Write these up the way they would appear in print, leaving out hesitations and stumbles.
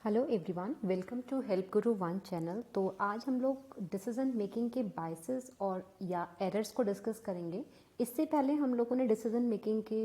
Hello everyone, welcome to help guru one channel. तो आज हम लोग डिसीजन मेकिंग के बायसेस और या एरर्स को डिस्कस करेंगे। इससे पहले हम लोगों ने डिसीजन मेकिंग के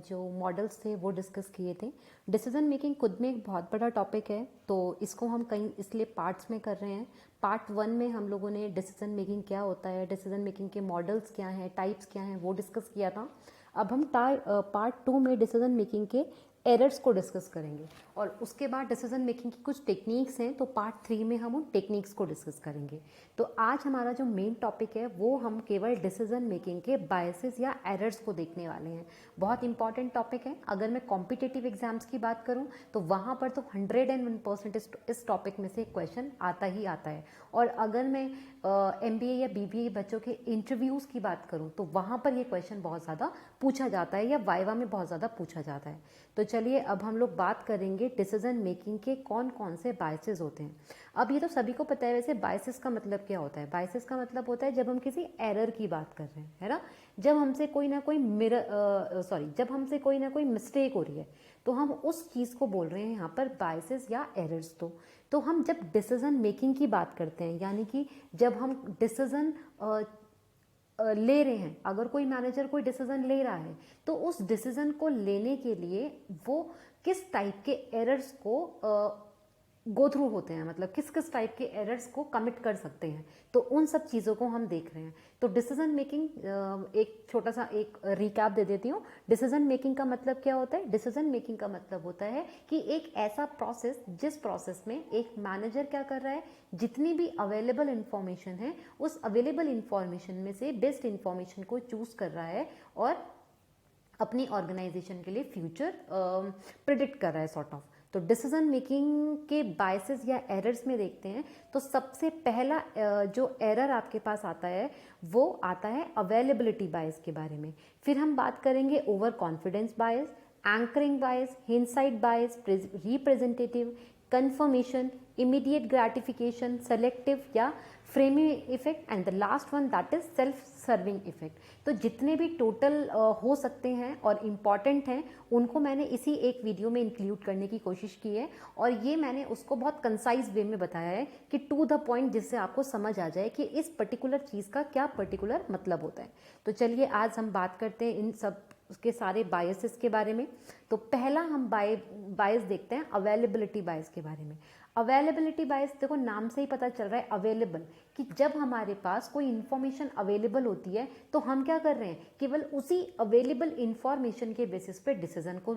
जो मॉडल्स थे वो डिस्कस किए थे। डिसीजन मेकिंग खुद में एक बहुत बड़ा टॉपिक है, तो इसको हम कई इसलिए पार्ट्स में कर रहे हैं। पार्ट 1 में हम लोगों ने डिसीजन मेकिंग क्या होता है, डिसीजन मेकिंग के मॉडल्स क्या हैं, टाइप्स क्या हैं, वो डिस्कस किया था। अब हम पार्ट 2 में डिसीजन मेकिंग के एरर्स को डिस्कस करेंगे और उसके बाद डिसीजन मेकिंग की कुछ टेक्निक्स हैं, तो पार्ट 3 में हम उन टेक्निक्स को डिस्कस करेंगे। तो आज हमारा जो मेन टॉपिक है वो हम केवल डिसीजन मेकिंग के बायसेस या एरर्स को देखने वाले हैं। बहुत इंपॉर्टेंट टॉपिक है। अगर मैं कॉम्पिटिटिव एग्जाम्स की बात करूं तो वहाँ पर तो 101% इस टॉपिक में से क्वेश्चन आता ही आता है। और अगर मैं MBA या BBA बच्चों के इंटरव्यूज़ की बात करूं तो वहाँ पर ये क्वेश्चन बहुत ज़्यादा पूछा जाता है या वाइवा में बहुत ज़्यादा पूछा जाता है। तो चलिए अब हम लोग बात करेंगे डिसीजन मेकिंग के कौन कौन से बायसेस होते हैं। अब ये तो सभी को पता है। वैसे बायसेस का मतलब क्या होता है? बायसेस का मतलब होता है जब हम किसी एरर की बात कर रहे हैं, है ना। जब हमसे कोई ना कोई जब हमसे कोई ना कोई मिस्टेक हो रही है तो हम उस चीज़ को बोल रहे हैं यहाँ पर बायसेस या एरर्स। तो हम जब डिसीजन मेकिंग की बात करते हैं, यानी कि जब हम डिसीजन ले रहे हैं, अगर कोई मैनेजर कोई डिसीजन ले रहा है तो उस डिसीजन को लेने के लिए वो किस टाइप के एरर्स को गो थ्रू होते हैं, मतलब किस किस टाइप के एरर्स को कमिट कर सकते हैं, तो उन सब चीज़ों को हम देख रहे हैं। तो डिसीजन मेकिंग एक छोटा सा एक रिकैप दे देती हूँ। डिसीजन मेकिंग का मतलब क्या होता है? डिसीजन मेकिंग का मतलब होता है कि एक ऐसा प्रोसेस जिस प्रोसेस में एक मैनेजर क्या कर रहा है, जितनी भी अवेलेबल इंफॉर्मेशन है उस अवेलेबल इंफॉर्मेशन में से बेस्ट इंफॉर्मेशन को चूज कर रहा है और अपनी ऑर्गेनाइजेशन के लिए फ्यूचर प्रिडिक्ट कर रहा है, सॉर्ट ऑफ। तो डिसीजन मेकिंग के बायसेस या एरर्स में देखते हैं तो सबसे पहला जो एरर आपके पास आता है वो आता है अवेलेबिलिटी बायस के बारे में। फिर हम बात करेंगे over confidence bias, anchoring bias, hindsight bias, representative, confirmation, immediate gratification, selective या framing effect, and the last one that is self serving effect. तो जितने भी टोटल हो सकते हैं और इम्पॉर्टेंट हैं उनको मैंने इसी एक वीडियो में इंक्लूड करने की कोशिश की है, और ये मैंने उसको बहुत कंसाइज वे में बताया है कि टू द पॉइंट, जिससे आपको समझ आ जाए कि इस पर्टिकुलर चीज़ का क्या पर्टिकुलर मतलब होता है। तो चलिए आज हम बात करते हैं इन सब उसके सारे बायसेस के बारे में। तो पहला हम बायस देखते हैं अवेलेबिलिटी बायस के बारे में। अवेलेबिलिटी बायस, देखो नाम से ही पता चल रहा है अवेलेबल, कि जब हमारे पास कोई इंफॉर्मेशन अवेलेबल होती है तो हम क्या कर रहे हैं, केवल उसी अवेलेबल इंफॉर्मेशन के बेसिस पे डिसीजन को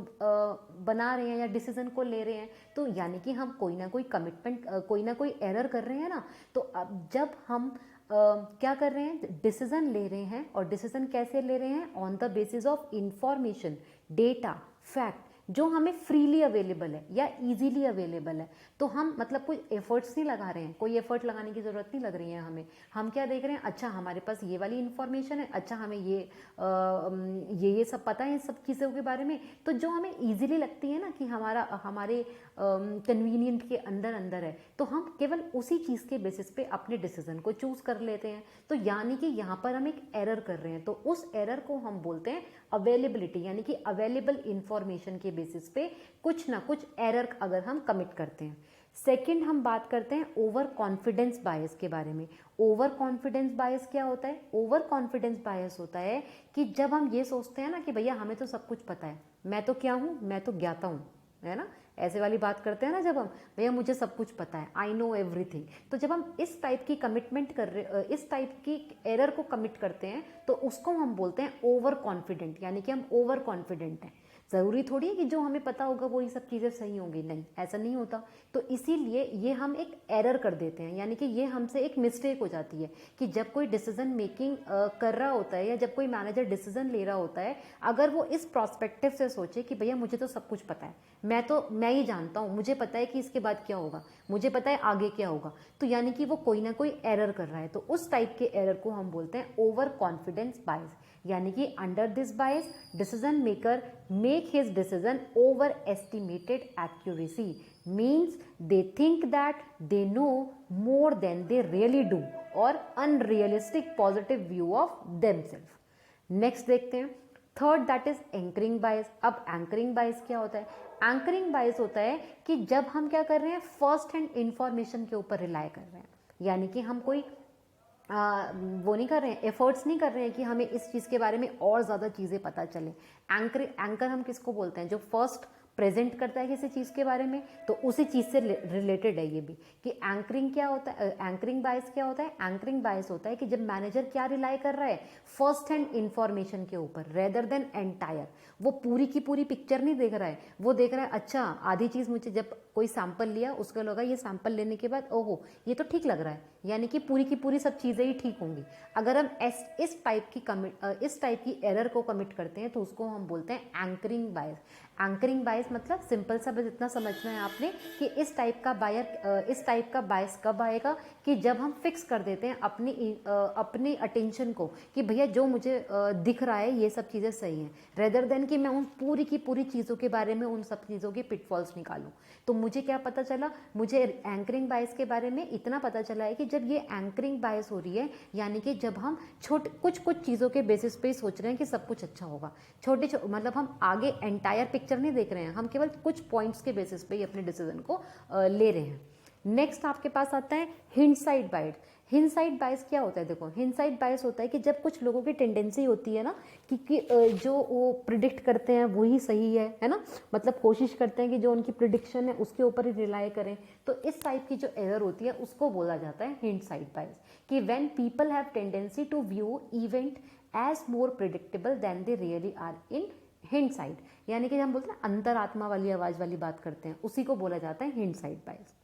बना रहे हैं या डिसीजन को ले रहे हैं। तो यानी कि हम कोई ना कोई कमिटमेंट, कोई ना कोई एरर कर रहे हैं ना। तो अब जब हम क्या कर रहे हैं, डिसीजन ले रहे हैं, और डिसीजन कैसे ले रहे हैं, on the basis of information, data, fact जो हमें फ्रीली अवेलेबल है या इजीली अवेलेबल है। तो हम मतलब कोई एफर्ट्स नहीं लगा रहे हैं, कोई एफर्ट लगाने की जरूरत नहीं लग रही है हमें। हम क्या देख रहे हैं, अच्छा हमारे पास ये वाली इंफॉर्मेशन है, अच्छा हमें ये सब पता है, इन सब चीज़ों के बारे में। तो जो हमें इजीली लगती है ना कि हमारे कन्वीनियंट के अंदर अंदर है, तो हम केवल उसी चीज़ के बेसिस पे अपने डिसीजन को चूज कर लेते हैं। तो यानी कि यहाँ पर हम एक एरर कर रहे हैं, तो उस एरर को हम बोलते हैं अवेलेबिलिटी, यानी कि अवेलेबल इंफॉर्मेशन के बेसिस पे कुछ ना कुछ एरर अगर हम कमिट करते हैं। सेकंड हम बात करते हैं ओवर कॉन्फिडेंस बायस के बारे में। ओवर कॉन्फिडेंस बायस क्या होता है? ओवर कॉन्फिडेंस बायस होता है कि जब हम ये सोचते हैं ना कि भैया हमें तो सब कुछ पता है, मैं तो क्या हूं, मैं तो ज्ञाता हूं, है ना, ऐसे वाली बात करते हैं ना, जब हम भैया मुझे सब कुछ पता है, आई नो एवरीथिंग। तो जब हम इस टाइप की कमिटमेंट कर रहे, इस टाइप की एरर को कमिट करते हैं तो उसको हम बोलते हैं ओवर कॉन्फिडेंट, यानी कि हम ओवर कॉन्फिडेंट हैं। जरूरी थोड़ी है कि जो हमें पता होगा वो ये सब चीजें सही होंगी, नहीं, ऐसा नहीं होता। तो इसीलिए ये हम एक एरर कर देते हैं, यानी कि ये हमसे एक मिस्टेक हो जाती है कि जब कोई डिसीजन मेकिंग कर रहा होता है या जब कोई मैनेजर डिसीजन ले रहा होता है, अगर वो इस प्रोस्पेक्टिव से सोचे कि भैया मुझे तो सब कुछ पता है, मैं ही जानता हूँ, मुझे पता है कि इसके बाद क्या होगा, मुझे पता है आगे क्या होगा, तो यानी कि वो कोई ना कोई एरर कर रहा है। तो उस टाइप के एरर को हम बोलते हैं ओवर कॉन्फिडेंस बायस। यानी कि under this bias decision maker make his decision over estimated accuracy, means they think that they know more than they really do, और unrealistic positive view of themselves. Next देखते हैं third that is anchoring bias. अब anchoring बायस क्या होता है? Anchoring बायस होता है कि जब हम क्या कर रहे हैं, फर्स्ट हैंड इंफॉर्मेशन के ऊपर रिलाय कर रहे हैं, यानी कि हम कोई वो नहीं कर रहे हैं, एफर्ट्स नहीं कर रहे हैं कि हमें इस चीज़ के बारे में और ज़्यादा चीज़ें पता चले। एंकर हम किसको बोलते हैं? जो फर्स्ट प्रेजेंट करता है किसी चीज़ के बारे में, तो उसी चीज़ से रिलेटेड है ये भी। कि एंकरिंग क्या होता है, एंकरिंग बायस क्या होता है? एंकरिंग बायस होता है कि जब मैनेजर क्या रिलाई कर रहा है, फर्स्ट हैंड इंफॉर्मेशन के ऊपर रेदर देन एंटायर। वो पूरी की पूरी पिक्चर नहीं देख रहा है, वो देख रहा है अच्छा आधी चीज़ मुझे, जब कोई सैंपल लिया उसको लगा ये सैंपल लेने के बाद ओहो ये तो ठीक लग रहा है, यानी कि पूरी की पूरी सब चीज़ें ही ठीक होंगी। अगर हम इस टाइप की एरर को कमिट करते हैं तो उसको हम बोलते हैं एंकरिंग बायस। एंकरिंग बायस मतलब सिंपल सा बस इतना समझना है आपने कि इस टाइप का बायस कब आएगा? कि जब हम फिक्स कर देते हैं अपनी अटेंशन को कि भैया जो मुझे दिख रहा है ये सब चीज़ें सही हैं, रेदर देन कि मैं उन पूरी की पूरी चीज़ों के बारे में उन सब चीज़ों के पिटफॉल्स निकालूं। तो मुझे क्या पता चला? मुझे एंकरिंग बायस के बारे में इतना पता चला है कि जब ये एंकरिंग बायस हो रही है, यानी कि जब हम कुछ चीज़ों के बेसिस पे ही सोच रहे हैं कि सब कुछ अच्छा होगा, मतलब हम आगे एंटायर पिक्चर नहीं देख रहे हैं, हम केवल कुछ पॉइंट्स के बेसिस पे ही अपने डिसीजन को ले रहे हैं। नेक्स्ट आपके पास आता है हिंडसाइट बायस। हिंडसाइट बायस क्या होता है? देखो, हिंडसाइट बायस होता है कि जब कुछ लोगों की टेंडेंसी होती है ना कि जो वो प्रिडिक्ट करते हैं वही सही है ना, मतलब कोशिश करते हैं कि जो उनकी प्रिडिक्शन है उसके ऊपर ही रिलाय करें, तो इस टाइप की जो एरर होती है उसको बोला जाता है हिंडसाइट बायस। कि when people have tendency to view event as more predictable than they really are in hindsight, यानी कि हम बोलते हैं अंतरात्मा वाली आवाज वाली बात करते हैं, उसी को बोला जाता है हिंडसाइट बायस।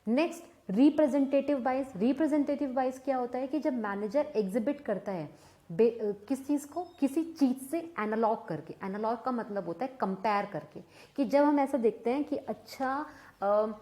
नेक्स्ट रिप्रेजेंटेटिव बायस। रिप्रेजेंटेटिव बायस क्या होता है? कि जब मैनेजर एग्जिबिट करता है किस चीज़ को, किसी चीज़ से एनालॉग करके। एनालॉग का मतलब होता है कंपेयर करके, कि जब हम ऐसा देखते हैं कि अच्छा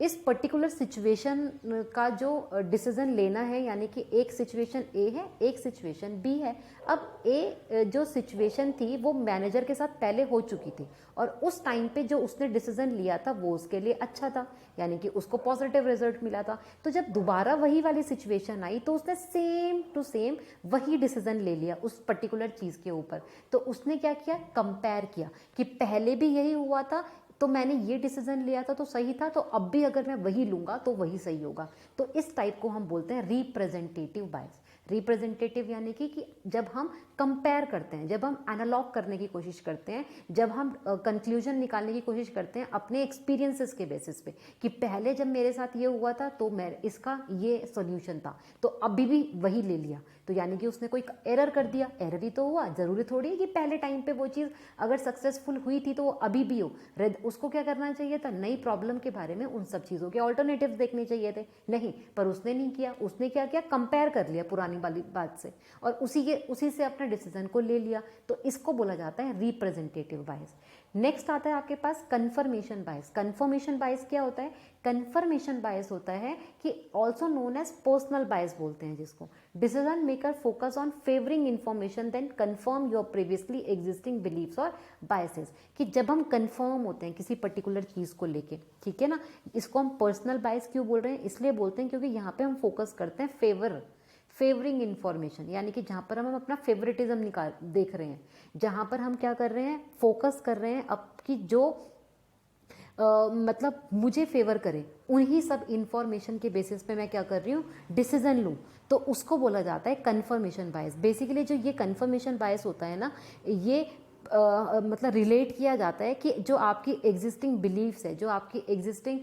इस पर्टिकुलर सिचुएशन का जो डिसीजन लेना है, यानी कि एक सिचुएशन ए है, एक सिचुएशन बी है। अब ए जो सिचुएशन थी वो मैनेजर के साथ पहले हो चुकी थी और उस टाइम पे जो उसने डिसीजन लिया था वो उसके लिए अच्छा था, यानी कि उसको पॉजिटिव रिजल्ट मिला था। तो जब दोबारा वही वाली सिचुएशन आई तो उसने सेम टू सेम वही डिसीजन ले लिया उस पर्टिकुलर चीज़ के ऊपर। तो उसने क्या किया? कंपेयर किया कि पहले भी यही हुआ था तो मैंने ये डिसीजन लिया था तो सही था, तो अब भी अगर मैं वही लूंगा तो वही सही होगा। तो इस टाइप को हम बोलते हैं रिप्रेजेंटेटिव बायस। रिप्रेजेंटेटिव यानी कि जब हम कंपेयर करते हैं, जब हम एनालॉग करने की कोशिश करते हैं, जब हम कंक्लूजन निकालने की कोशिश करते हैं अपने एक्सपीरियंसेस के बेसिस पे कि पहले जब मेरे साथ ये हुआ था तो मैं इसका ये सोल्यूशन था तो अभी भी वही ले लिया, तो यानी कि उसने कोई एरर कर दिया। एरर ही तो हुआ, जरूरी थोड़ी है कि पहले टाइम पे वो चीज़ अगर सक्सेसफुल हुई थी तो वो अभी भी हो। उसको क्या करना चाहिए था? नई प्रॉब्लम के बारे में उन सब चीज़ों के ऑल्टरनेटिव्स देखने चाहिए थे, नहीं, पर उसने नहीं किया। उसने क्या किया? कंपेयर कर लिया पुरानी वाली बात से और उसी से अपने डिसीजन को ले लिया। तो इसको बोला जाता है रिप्रेजेंटेटिव बायस। नेक्स्ट आता है आपके पास कंफर्मेशन बायस। कंफर्मेशन बायस क्या होता है? कंफर्मेशन बायस होता है कि also known as personal bias बोलते हैं जिसको। Decision maker focus on favouring information then confirm your previously existing beliefs और बायसेस। कि जब हम कंफर्म होते हैं किसी पर्टिकुलर चीज़ को लेके, ठीक है ना, इसको हम पर्सनल बायस क्यों बोल रहे हैं? इसलिए बोलते हैं क्योंकि यहाँ पे हम फोकस करते हैं फेवरिंग इंफॉर्मेशन, यानी कि जहाँ पर हम अपना फेवरेटिज्म देख रहे हैं, जहाँ पर हम क्या कर रहे हैं? फोकस कर रहे हैं अब कि जो मतलब मुझे फेवर करे, उन्हीं सब इंफॉर्मेशन के बेसिस पे मैं क्या कर रही हूँ? डिसीजन लूँ। तो उसको बोला जाता है कन्फर्मेशन बायस। बेसिकली जो ये कन्फर्मेशन बायस होता है ना, ये मतलब रिलेट किया जाता है कि जो आपकी एग्जिस्टिंग बिलीव्स है, जो आपकी एग्जिस्टिंग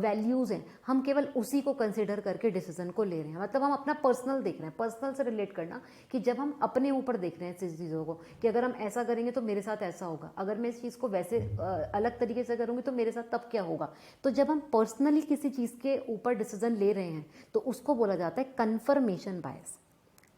वैल्यूज़ हैं, हम केवल उसी को कंसिडर करके डिसीजन को ले रहे हैं। मतलब हम अपना पर्सनल देख रहे हैं, पर्सनल से रिलेट करना कि जब हम अपने ऊपर देख रहे हैं इस चीज़ों को कि अगर हम ऐसा करेंगे तो मेरे साथ ऐसा होगा, अगर मैं इस चीज़ को वैसे अलग तरीके से करूँगी तो मेरे साथ तब क्या होगा। तो जब हम पर्सनली किसी चीज़ के ऊपर डिसीजन ले रहे हैं तो उसको बोला जाता है कन्फर्मेशन बायस।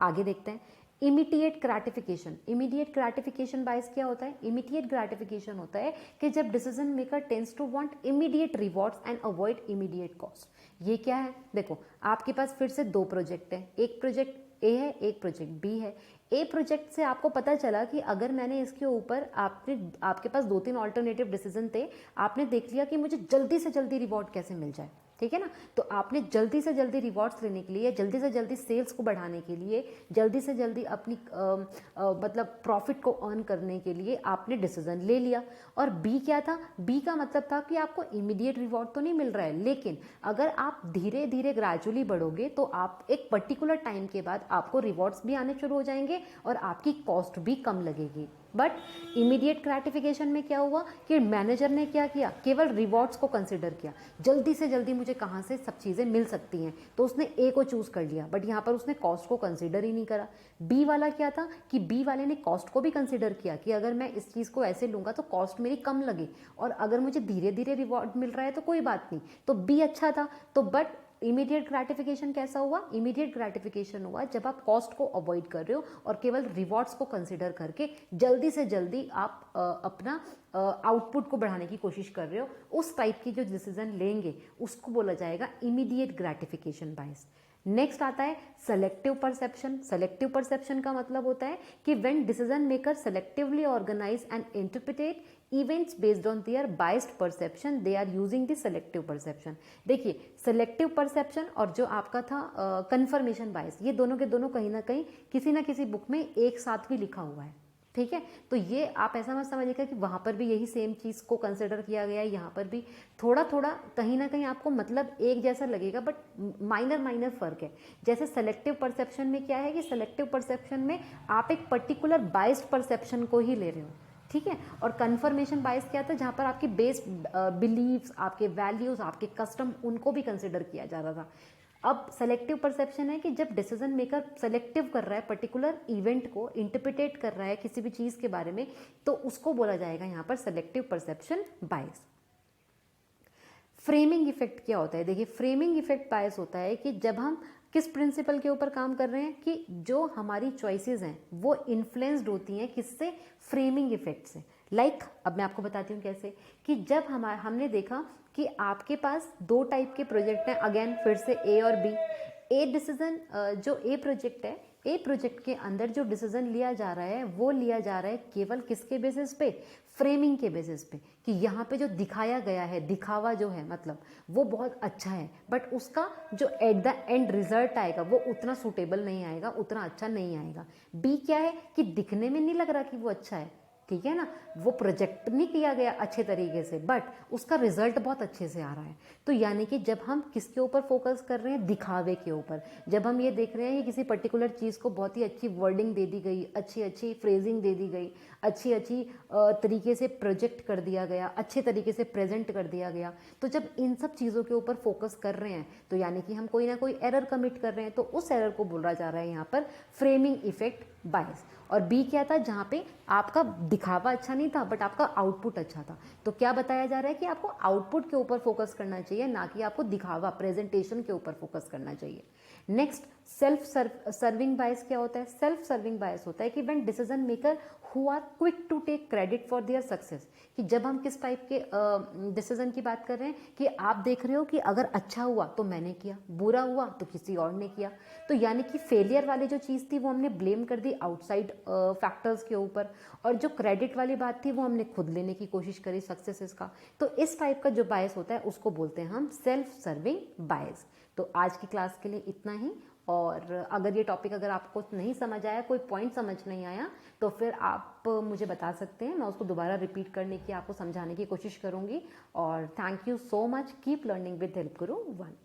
आगे देखते हैं immediate gratification. Immediate gratification bias क्या होता है? इमीडिएट ग्रेटिफिकेशन होता है कि जब decision maker tends to want immediate rewards and avoid immediate cost. ये क्या है? देखो, आपके पास फिर से दो प्रोजेक्ट है, एक प्रोजेक्ट ए है, एक प्रोजेक्ट बी है। ए प्रोजेक्ट से आपको पता चला कि अगर मैंने इसके ऊपर आपके पास 2-3 ऑल्टरनेटिव डिसीजन थे, आपने देख लिया कि मुझे जल्दी से जल्दी रिवॉर्ड कैसे मिल जाए, ठीक है ना। तो आपने जल्दी से जल्दी रिवॉर्ड्स लेने के लिए, जल्दी से जल्दी सेल्स को बढ़ाने के लिए, जल्दी से जल्दी अपनी मतलब प्रॉफिट को अर्न करने के लिए आपने डिसीजन ले लिया। और बी क्या था, बी का मतलब था कि आपको इमीडिएट रिवॉर्ड तो नहीं मिल रहा है, लेकिन अगर आप धीरे धीरे ग्रेजुअली बढ़ोगे तो आप एक पर्टिकुलर टाइम के बाद आपको रिवॉर्ड्स भी आने शुरू हो जाएंगे और आपकी कॉस्ट भी कम लगेगी। बट इमीडिएट ग्रेटिफिकेशन में क्या हुआ कि मैनेजर ने क्या किया, केवल रिवॉर्ड्स को कंसिडर किया, जल्दी से जल्दी मुझे कहाँ से सब चीज़ें मिल सकती हैं, तो उसने ए को चूज़ कर लिया, बट यहाँ पर उसने कॉस्ट को कंसिडर ही नहीं करा। बी वाला क्या था कि बी वाले ने कॉस्ट को भी कंसिडर किया कि अगर मैं इस चीज़ को ऐसे लूँगा तो कॉस्ट मेरी कम लगे, और अगर मुझे धीरे धीरे रिवॉर्ड मिल रहा है तो कोई बात नहीं, तो बी अच्छा था। तो बट इमीडिएट ग्रेटिफिकेशन कैसा हुआ, इमीडिएट ग्रेटिफिकेशन हुआ जब आप कॉस्ट को अवॉइड कर रहे हो और केवल रिवॉर्ड्स को कंसिडर करके जल्दी से जल्दी आप अपना आउटपुट को बढ़ाने की कोशिश कर रहे हो। उस टाइप की जो डिसीजन लेंगे उसको बोला जाएगा इमीडिएट ग्रेटिफिकेशन बायस। नेक्स्ट आता है सेलेक्टिव परसेप्शन। सेलेक्टिव परसेप्शन का मतलब होता है कि when decision maker selectively organise and interpret events based on their biased perception, they are using the selective perception. देखिए, सेलेक्टिव परसेप्शन और जो आपका था कंफर्मेशन बायस, ये दोनों के दोनों कहीं ना कहीं किसी ना किसी बुक में एक साथ भी लिखा हुआ है, ठीक है। तो ये आप ऐसा मत समझिएगा कि वहाँ पर भी यही सेम चीज़ को कंसिडर किया गया है, यहाँ पर भी थोड़ा थोड़ा कहीं ना कहीं आपको मतलब एक जैसा लगेगा, बट माइनर फ़र्क है। जैसे सेलेक्टिव परसेप्शन में क्या है कि सेलेक्टिव परसेप्शन में आप एक पर्टिकुलर बाइस्ड परसेप्शन को ही ले रहे हो, ठीक है। और कन्फर्मेशन बायस क्या था, जहाँ पर आपके बेस्ड बिलीव्स, आपके वैल्यूज, आपके कस्टम, उनको भी कंसिडर किया जा रहा था। अब सेलेक्टिव परसेप्शन है कि जब डिसीजन मेकर सेलेक्टिव कर रहा है, पर्टिकुलर इवेंट को इंटरप्रिटेट कर रहा है किसी भी चीज़ के बारे में, तो उसको बोला जाएगा यहाँ पर सेलेक्टिव परसेप्शन बायस। फ्रेमिंग इफेक्ट क्या होता है, देखिए फ्रेमिंग इफेक्ट बायस होता है कि जब हम किस प्रिंसिपल के ऊपर काम कर रहे हैं कि जो हमारी चॉइसेस हैं वो इन्फ्लुएंस्ड होती हैं किससे, फ्रेमिंग इफेक्ट से। लाइक अब मैं आपको बताती हूँ कैसे, कि जब हमने देखा कि आपके पास दो टाइप के प्रोजेक्ट हैं, अगेन फिर से ए और बी। ए डिसीजन जो ए प्रोजेक्ट है, ए प्रोजेक्ट के अंदर जो डिसीजन लिया जा रहा है वो लिया जा रहा है केवल किसके बेसिस पे, फ्रेमिंग के बेसिस पे, कि यहाँ पे जो दिखाया गया है, दिखावा जो है मतलब वो बहुत अच्छा है, बट उसका जो एट द एंड रिजल्ट आएगा वो उतना सूटेबल नहीं आएगा, उतना अच्छा नहीं आएगा। बी क्या है कि दिखने में नहीं लग रहा कि वो अच्छा है, ठीक है ना, वो प्रोजेक्ट नहीं किया गया अच्छे तरीके से, बट उसका रिजल्ट बहुत अच्छे से आ रहा है। तो यानी कि जब हम किसके ऊपर फोकस कर रहे हैं, दिखावे के ऊपर, जब हम ये देख रहे हैं कि किसी पर्टिकुलर चीज़ को बहुत ही अच्छी वर्डिंग दे दी गई, अच्छी अच्छी फ्रेजिंग दे दी गई, अच्छी अच्छी तरीके से प्रोजेक्ट कर दिया गया, अच्छे तरीके से प्रेजेंट कर दिया गया, तो जब इन सब चीज़ों के ऊपर फोकस कर रहे हैं तो यानी कि हम कोई ना कोई एरर कमिट कर रहे हैं, तो उस एरर को बोला जा रहा है यहाँ पर फ्रेमिंग इफेक्ट बायस। और बी क्या था, जहाँ पे आपका दिखावा अच्छा नहीं था बट आपका आउटपुट अच्छा था, तो क्या बताया जा रहा है कि आपको आउटपुट के ऊपर फोकस करना चाहिए, ना कि आपको दिखावा प्रेजेंटेशन के ऊपर फोकस करना चाहिए। नेक्स्ट सेल्फ सर्विंग बायस क्या होता है, सेल्फ सर्विंग बायस होता है कि when decision maker who are quick to take credit for their success, कि जब हम किस टाइप के डिसीजन की बात कर रहे हैं कि आप देख रहे हो कि अगर अच्छा हुआ तो मैंने किया, बुरा हुआ तो किसी और ने किया, तो यानी कि फेलियर वाली जो चीज़ थी वो हमने ब्लेम कर दी आउटसाइड फैक्टर्स के ऊपर, और जो क्रेडिट वाली बात थी वो हमने खुद लेने की कोशिश करी सक्सेसेस का। तो इस टाइप का जो बायस होता है उसको बोलते हैं हम सेल्फ सर्विंग बायस। तो आज की क्लास के लिए इतना ही, और अगर ये टॉपिक अगर आपको नहीं समझ आया, कोई पॉइंट समझ नहीं आया, तो फिर आप मुझे बता सकते हैं, मैं उसको दोबारा रिपीट करने की, आपको समझाने की कोशिश करूँगी। और thank you so much, keep learning with help Guru 1।